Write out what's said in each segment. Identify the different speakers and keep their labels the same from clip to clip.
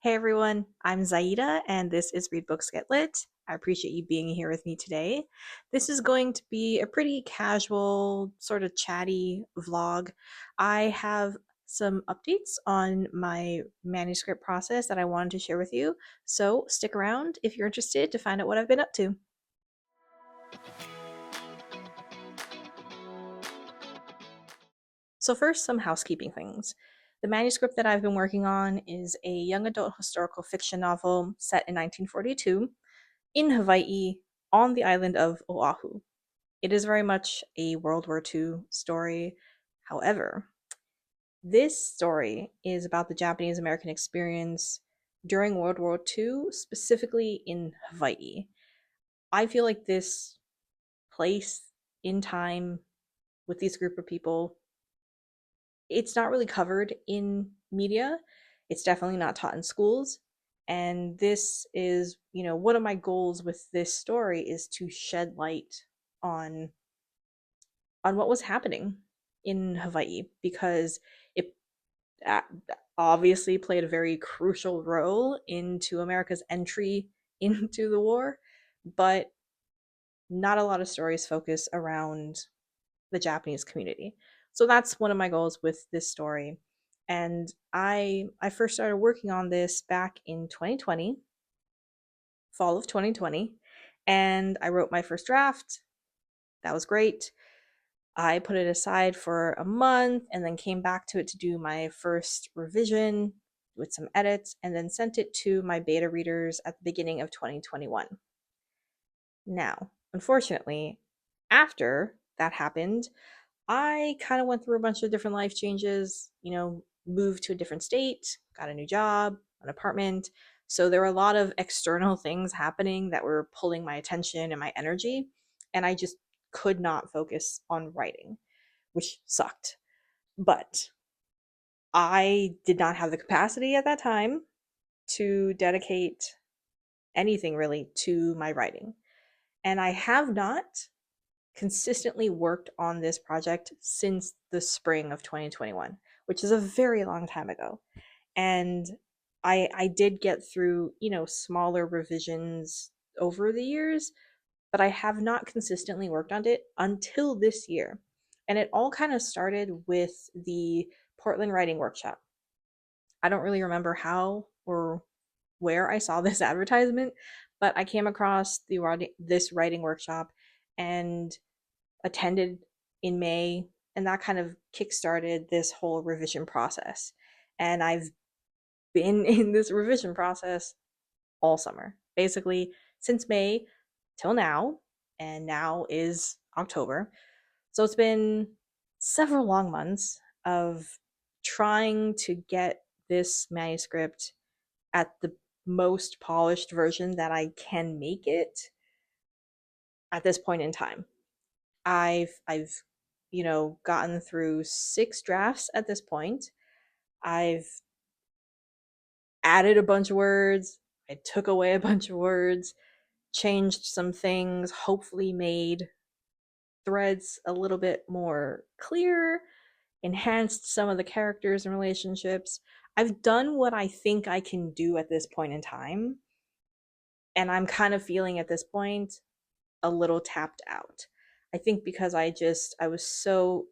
Speaker 1: Hey everyone, I'm Zaida, and this is Read Books Get Lit. I appreciate you being here with me today. This is going to be a pretty casual, sort of chatty vlog. I have some updates on my manuscript process that I wanted to share with you, so stick around if you're interested to find out what I've been up to. So, first, some housekeeping things. The manuscript that I've been working on is a young adult historical fiction novel set in 1942 in Hawaii on the island of Oahu. It is very much a World War II story. However, this story is about the Japanese American experience during World War II, specifically in Hawaii. I feel like this place in time with this group of people, it's not really covered in media. It's definitely not taught in schools. And this is, one of my goals with this story is to shed light on what was happening in Hawaii because it obviously played a very crucial role into America's entry into the war, but not a lot of stories focus around the Japanese community. So that's one of my goals with this story. And I first started working on this back in 2020, fall of 2020, and I wrote my first draft. That was great. I put it aside for a month and then came back to it to do my first revision with some edits and then sent it to my beta readers at the beginning of 2021. Now, unfortunately, after that happened, I kind of went through a bunch of different life changes, moved to a different state, got a new job, an apartment. So there were a lot of external things happening that were pulling my attention and my energy. And I just could not focus on writing, which sucked. But I did not have the capacity at that time to dedicate anything really to my writing. And I have not consistently worked on this project since the spring of 2021, which is a very long time ago. And I did get through, smaller revisions over the years, but I have not consistently worked on it until this year. And it all kind of started with the Portland Writing Workshop. I don't really remember how or where I saw this advertisement, but I came across this writing workshop and attended in May, and that kind of kickstarted this whole revision process. And I've been in this revision process all summer, basically since May till now, and now is October. So it's been several long months of trying to get this manuscript at the most polished version that I can make it at this point in time. I've gotten through 6 drafts at this point. I've added a bunch of words, I took away a bunch of words, changed some things, hopefully made threads a little bit more clear, enhanced some of the characters and relationships. I've done what I think I can do at this point in time, and I'm kind of feeling at this point a little tapped out. I think because I was so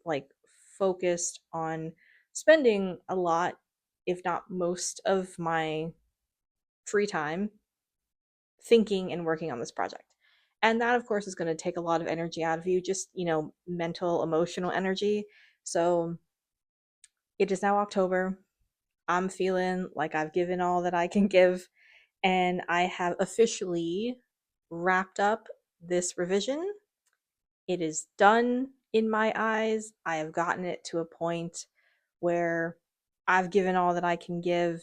Speaker 1: focused on spending a lot, if not most of my free time thinking and working on this project. And that of course is going to take a lot of energy out of you, just, mental, emotional energy. So it is now October. I'm feeling like I've given all that I can give, and I have officially wrapped up this revision. It is done in my eyes. I have gotten it to a point where I've given all that I can give.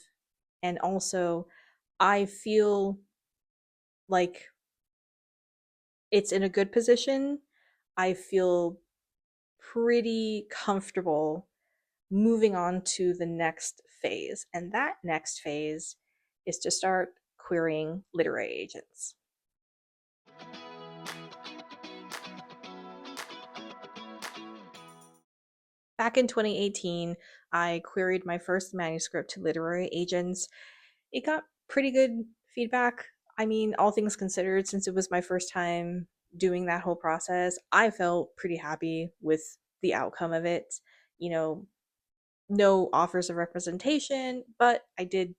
Speaker 1: And also, I feel like it's in a good position. I feel pretty comfortable moving on to the next phase. And that next phase is to start querying literary agents. Back in 2018, I queried my first manuscript to literary agents. it got pretty good feedback. I mean, all things considered, since it was my first time doing that whole process, I felt pretty happy with the outcome of it. You know, no offers of representation, but I did,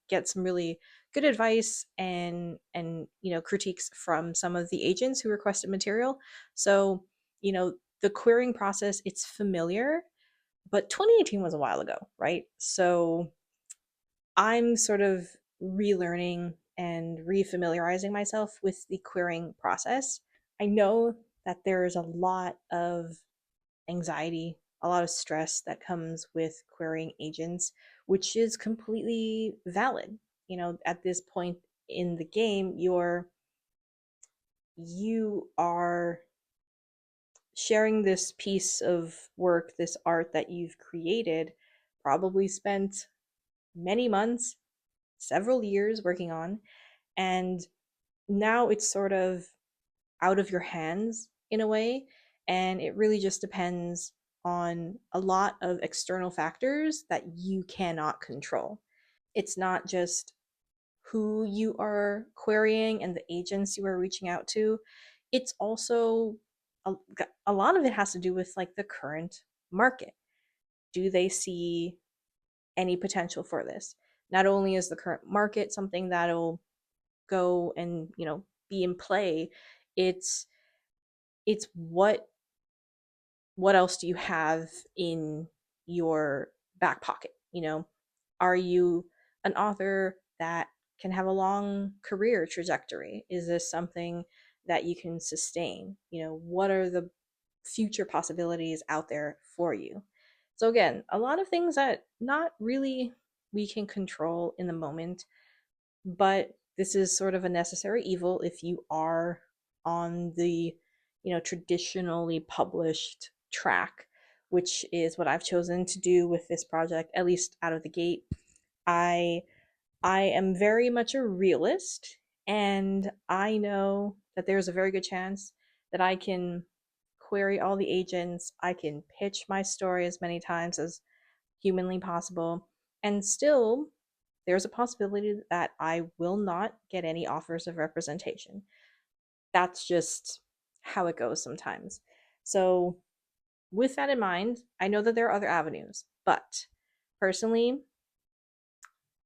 Speaker 1: get some really good advice and critiques from some of the agents who requested material. So, the querying process, it's familiar, but 2018 was a while ago, right? So I'm sort of relearning and refamiliarizing myself with the querying process. I know that there's a lot of anxiety, a lot of stress that comes with querying agents, which is completely valid. At this point in the game, you are sharing this piece of work, this art that you've created, probably spent many months, several years working on, and now it's sort of out of your hands in a way, and it really just depends on a lot of external factors that you cannot control. It's not just who you are querying and the agents you are reaching out to. It's also a, a lot of it has to do with like the current market. Do they see any potential for this? Not only is the current market something that'll go and be in play, it's it's what else do you have in your back pocket? Are you an author that can have a long career trajectory? Is this something that you can sustain? What are the future possibilities out there for you? So again, a lot of things that not really we can control in the moment, but this is sort of a necessary evil if you are on the traditionally published track, which is what I've chosen to do with this project, at least out of the gate. I i am very much a realist, and I know that there's a very good chance that I can query all the agents, I can pitch my story as many times as humanly possible, and still there's a possibility that I will not get any offers of representation. That's just how it goes sometimes. So, with that in mind, I know that there are other avenues, but personally,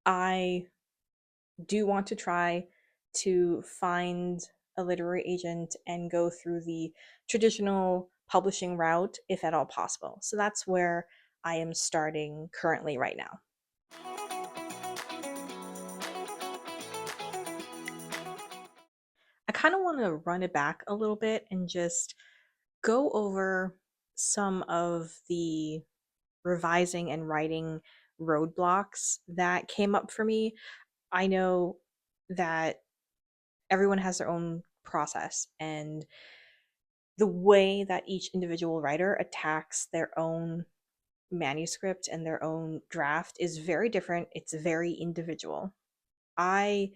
Speaker 1: I do want to try to find a literary agent and go through the traditional publishing route if at all possible. So that's where I am starting currently right now. I kind of want to run it back a little bit and just go over some of the revising and writing roadblocks that came up for me. I know that everyone has their own process, and the way that each individual writer attacks their own manuscript and their own draft is very different. It's very individual. I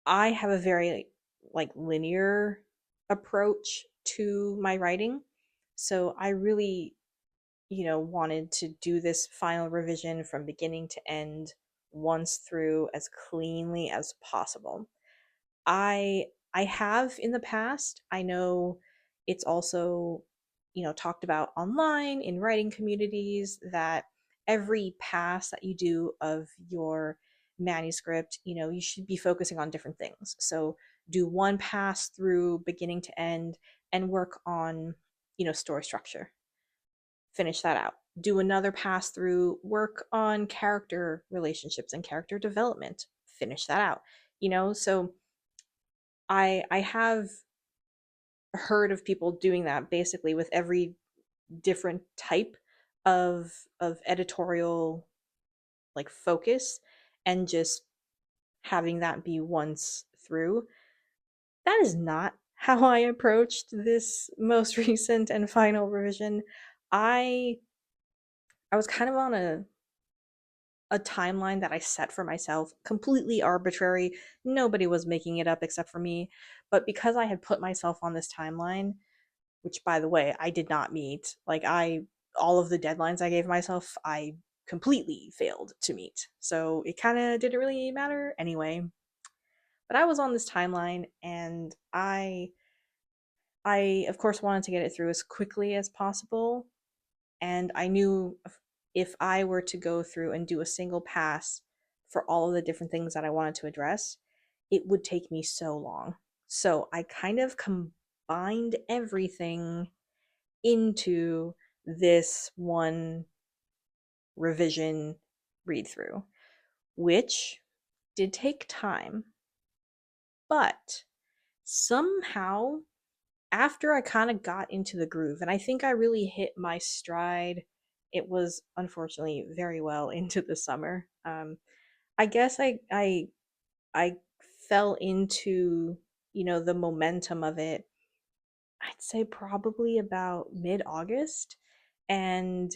Speaker 1: I have a very like linear approach to my writing. So I really, wanted to do this final revision from beginning to end once through as cleanly as possible. I I have in the past. I know it's also, talked about online in writing communities that every pass that you do of your manuscript, you should be focusing on different things. So do one pass through beginning to end and work on, story structure. Finish that out. Do another pass through, work on character relationships and character development. Finish that out. So I have heard of people doing that basically with every different type of editorial like focus, and just having that be once through. That is not how I approached this most recent and final revision. I i was kind of on a timeline that I set for myself, completely arbitrary. Nobody was making it up except for me. But because I had put myself on this timeline, which by the way, I did not meet, like all of the deadlines I gave myself, I completely failed to meet. So it kind of didn't really matter anyway. But I was on this timeline, and I of course wanted to get it through as quickly as possible, and I knew if I were to go through and do a single pass for all of the different things that I wanted to address, it would take me so long. So I kind of combined everything into this one revision read through, which did take time, but somehow after I kind of got into the groove, and I think I really hit my stride, it was unfortunately very well into the summer. I guess I fell into, the momentum of it. I'd say probably about mid-August, and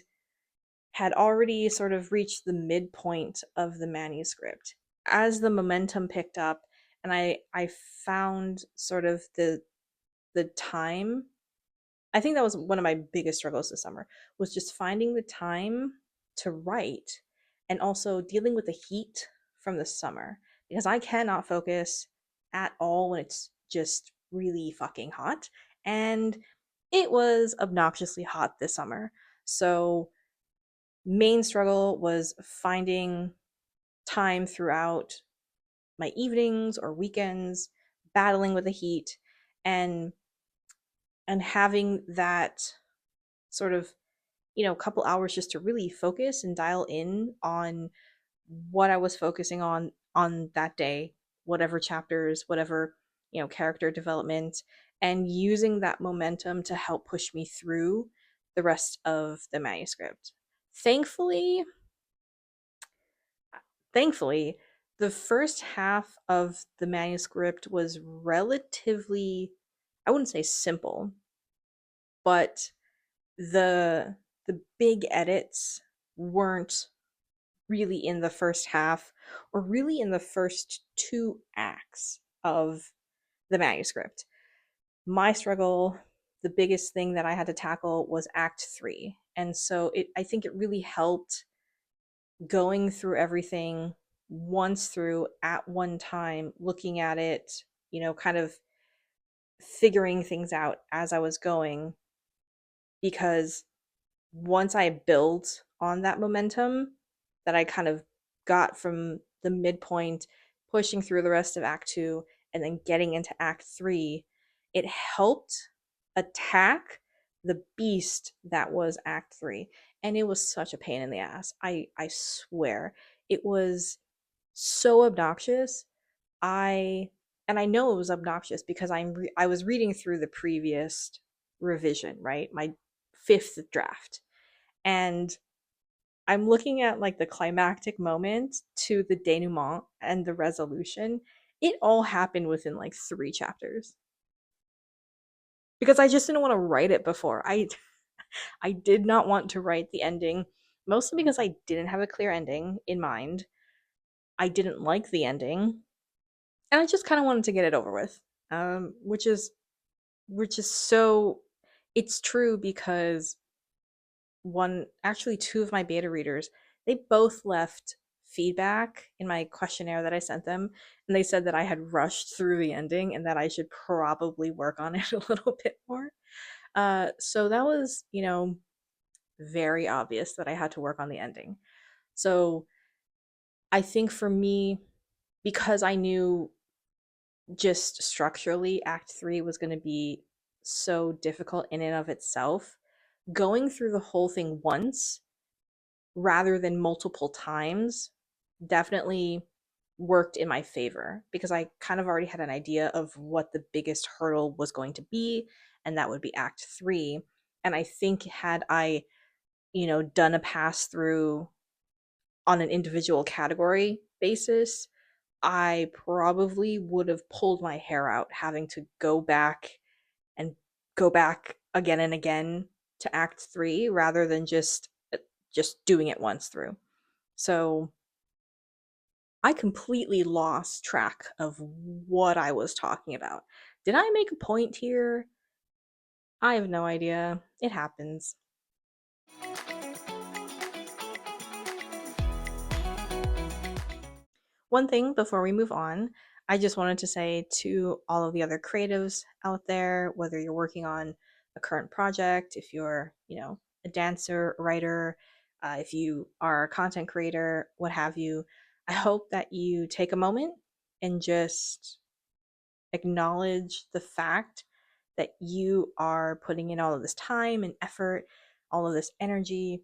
Speaker 1: had already sort of reached the midpoint of the manuscript. As the momentum picked up, and I found sort of the time. I think that was one of my biggest struggles this summer, was just finding the time to write, and also dealing with the heat from the summer, because I cannot focus at all when it's just really fucking hot, and it was obnoxiously hot this summer. So main struggle was finding time throughout my evenings or weekends, battling with the heat, and having that sort of, couple hours just to really focus and dial in on what I was focusing on that day, whatever chapters, whatever, character development, and using that momentum to help push me through the rest of the manuscript. Thankfully, thankfully, the first half of the manuscript was relatively, I wouldn't say simple, but the big edits weren't really in the first half, or really in the first two acts of the manuscript. My struggle, the biggest thing that I had to tackle, was act 3. And so I think it really helped going through everything once through at one time, looking at it, kind of figuring things out as I was going, because once I built on that momentum that I kind of got from the midpoint, pushing through the rest of Act 2, and then getting into Act 3, it helped attack the beast that was Act 3. And it was such a pain in the ass. I swear. It was so obnoxious. I and I know it was obnoxious because I was reading through the previous revision, right? My fifth draft. And I'm looking at like the climactic moment to the denouement and the resolution. It all happened within like 3 chapters. Because I just didn't want to write it before. I did not want to write the ending, mostly because I didn't have a clear ending in mind. I didn't like the ending, and I just kind of wanted to get it over with. Which is so, it's true, because two of my beta readers, they both left feedback in my questionnaire that I sent them, and they said that I had rushed through the ending and that I should probably work on it a little bit more. So that was, very obvious that I had to work on the ending. So I think for me, because I knew just structurally Act 3 was going to be so difficult in and of itself, going through the whole thing once rather than multiple times definitely worked in my favor, because I kind of already had an idea of what the biggest hurdle was going to be, and that would be Act 3. And I think had I, done a pass through on an individual category basis, I probably would have pulled my hair out having to go back and go back again and again to Act 3 rather than just doing it once through. So I completely lost track of what I was talking about. Did I make a point here? I have no idea. It happens. One thing before we move on, I just wanted to say to all of the other creatives out there, whether you're working on a current project, if you're, a dancer, writer, if you are a content creator, what have you, I hope that you take a moment and just acknowledge the fact that you are putting in all of this time and effort, all of this energy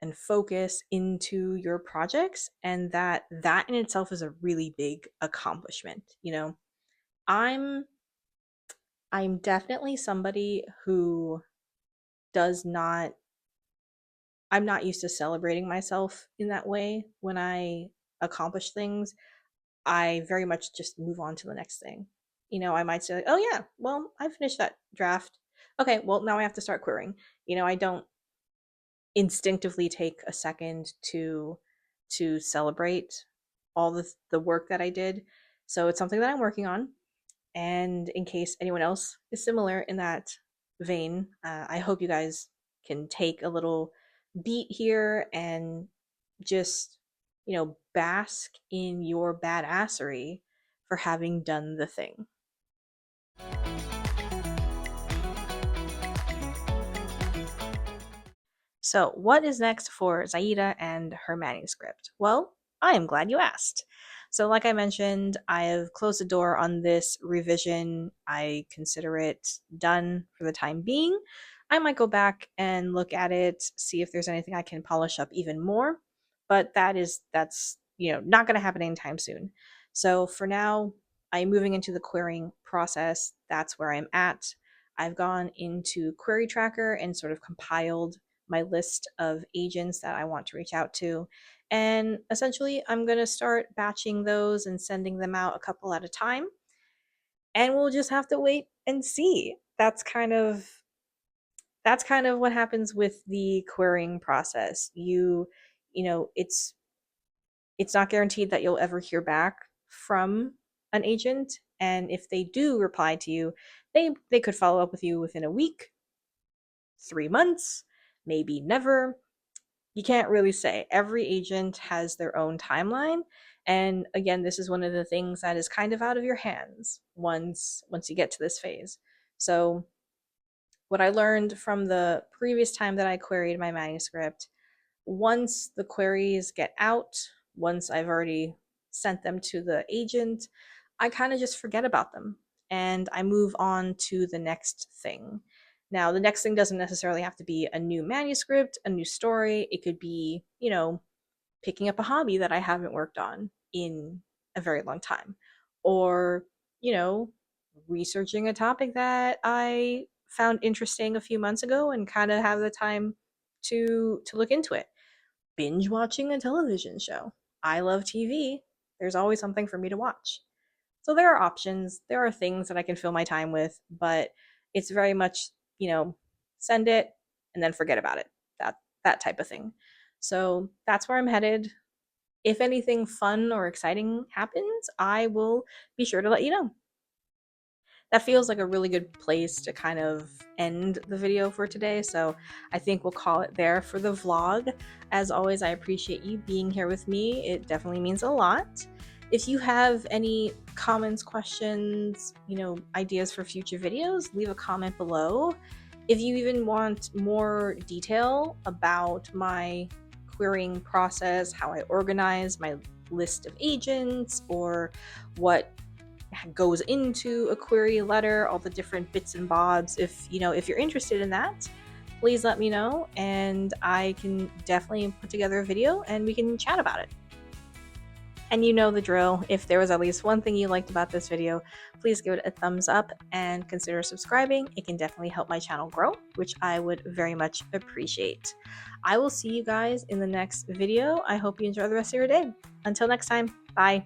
Speaker 1: and focus into your projects, and that in itself is a really big accomplishment. I'm I'm definitely somebody who does not I'm not used to celebrating myself in that way when I accomplish things. I very much just move on to the next thing. I might say, like, oh, yeah, well, I finished that draft. Okay, well, now I have to start querying. I don't instinctively take a second to celebrate all the work that I did. So it's something that I'm working on. And in case anyone else is similar in that vein, I hope you guys can take a little beat here and just, bask in your badassery for having done the thing. So, what is next for Zaida and her manuscript? Well, I am glad you asked. So, like I mentioned, I have closed the door on this revision. I consider it done for the time being. I might go back and look at it, see if there's anything I can polish up even more, but that's, not going to happen anytime soon. So, for now, I'm moving into the querying process. That's where I'm at. I've gone into Query Tracker and sort of compiled my list of agents that I want to reach out to. And essentially, I'm going to start batching those and sending them out a couple at a time. And we'll just have to wait and see. That's kind of what happens with the querying process. It's not guaranteed that you'll ever hear back from an agent, and if they do reply to you, they could follow up with you within a week, 3 months, maybe never. You can't really say. Every agent has their own timeline, and again, this is one of the things that is kind of out of your hands once you get to this phase. So what I learned from the previous time that I queried my manuscript, once the queries get out, once I've already sent them to the agent, I kind of just forget about them and I move on to the next thing. Now, the next thing doesn't necessarily have to be a new manuscript, a new story. It could be, picking up a hobby that I haven't worked on in a very long time, or, you know, researching a topic that I found interesting a few months ago and kind of have the time to look into it. Binge watching a television show. I love TV. There's always something for me to watch. So there are options. There are things that I can fill my time with, but it's very much, send it and then forget about it. That type of thing. So that's where I'm headed. If anything fun or exciting happens, I will be sure to let you know. That feels like a really good place to kind of end the video for today. So I think we'll call it there for the vlog. As always, I appreciate you being here with me. It definitely means a lot. If you have any comments, questions, ideas for future videos, leave a comment below. If you even want more detail about my querying process, how I organize my list of agents, or what goes into a query letter, all the different bits and bobs, if you're interested in that, please let me know and I can definitely put together a video and we can chat about it. And you know the drill. If there was at least one thing you liked about this video, please give it a thumbs up and consider subscribing. It can definitely help my channel grow, which I would very much appreciate. I will see you guys in the next video. I hope you enjoy the rest of your day. Until next time, bye.